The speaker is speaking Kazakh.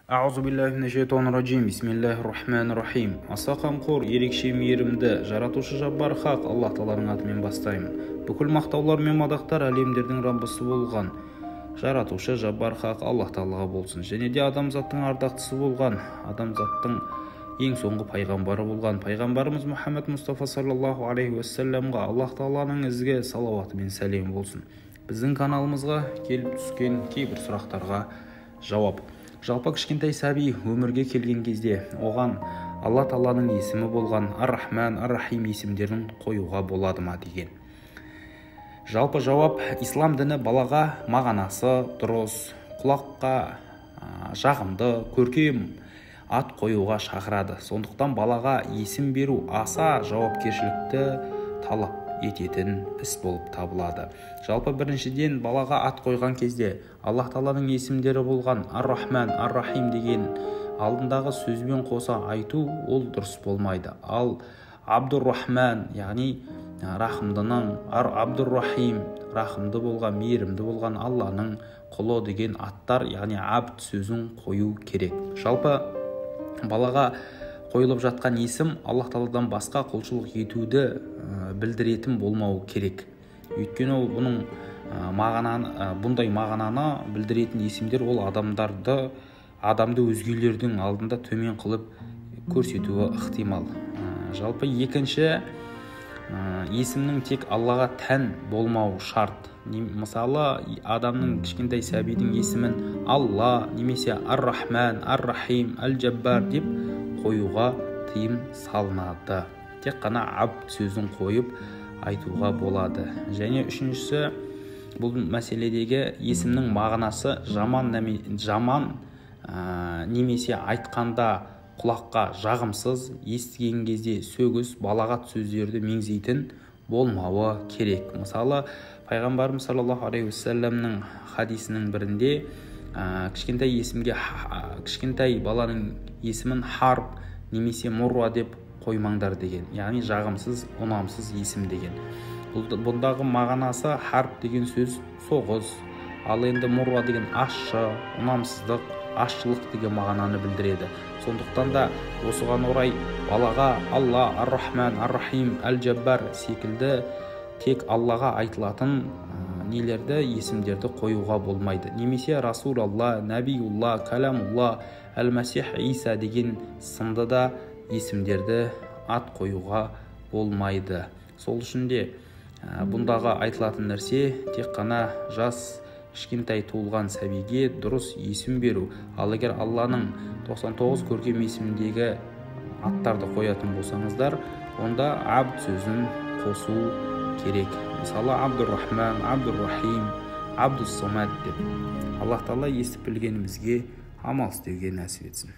Аузубиллахи бисмиллахир-рахманир-рахим. Аса қамқор, ерекше мейірімді, жаратушы жаббар хақ Аллах Тағаланың атымен бастаймын. Бүкіл мақтаулар мен мадақтар әлемдердің Раббысы болған жаратушы жаббар хақ Аллах Тағалаға болсын. Және де адамзаттың ардақтысы болған, адамзаттың ең соңғы пайғамбары болған пайғамбарымыз Мұхаммед Мұстафа саллаллаху алейхи уассаламға Аллах Тағаланың ізгі салауаты мен сәлем болсын. Біздің каналымызға келіп түскен кейбір сұрақтарға жауап. Жалпы кішкентай сәби өмірге келген кезде оған Алла Тағаланың есімі болған Ар-Рахман, Ар-Рахим есімдерін қоюға болады ма деген. Жалпы жауап: ислам діні балаға мағынасы дұрыс, құлаққа жағымды, көркем ат қоюға шақырады. Сондықтан балаға есім беру аса жауапкершілікті талап ететін іс болып табылады. Жалпы біріншіден балаға ат қойған кезде Аллах Тағаланың есімдері болған Ар-Рахман, Ар-Рахим деген алдындағы сөзбен қоса айту ол дұрыс болмайды. Ал Абдур-Рахман, яғни рахымдының, Абдур-Рахим, рахымды болған, мейірімді болған Алланың құлы деген аттар, яғни абд сөзін қою керек. Жалпы балаға қойылып жатқан есім Аллах Тағаладан басқа құлшылық етуді білдіретін болмауы керек. Өйткені бұндай мағынаны білдіретін есімдер ол адамды өзгелердің алдында төмен қылып көрсетуі ықтимал. Жалпы екінші, есімнің тек Аллаға тән болмауы шарт. Мысалы, адамның кішкентай сәбидің есімін Алла немесе Ар-Рахман, Ар-Рахим, Әл-Джаббар деп қоюға тыйым салынады. Тек қана абд сөзін қойып айтуға болады. Және үшіншісі, бұл мәселедегі есімнің мағынасы жаман немесе айтқанда құлаққа жағымсыз, естіген кезде сөгіс, балағат сөздерді меңзейтін болмауы керек. Мысалы, пайғамбарымыз саллаллаху алейхи уассаламның хадисінің бірінде кішкентай баланың есімін Харб немесе Мурра деп қоймаңдар деген, яғни жағымсыз, ұнамсыз есім деген. Бұндағы мағынасы Харб деген сөз соғыс, ал енді Мурра деген ащы, ұнамсыздық, ащылық деген мағынаны білдіреді. Сондықтан да осыған орай балаға Алла, Ар-Рахман, Ар-Рахим, Әл-Джаббар секілді тек Аллаға айтылатын есімдерді қоюға болмайды. Немесе Расулалла, Набиулла, Каламулла, Әл-Масих Иса деген сынды да есімдерді ат қоюға болмайды. Сол үшін де бұндағы айтылатын нәрсе тек қана жас кішкентай туылған сәбиге дұрыс есім беру. Ал егер Алланың 99 көркем есімдегі аттарды қоятын болсаңыздар, онда абд сөзін қосу керек. Мысалы, Абдур-Рахман, Абдур-Рахим, Абдус-Самад деп. Аллах Тағала естіп білгенімізге амал істеуге нәсіп етсін.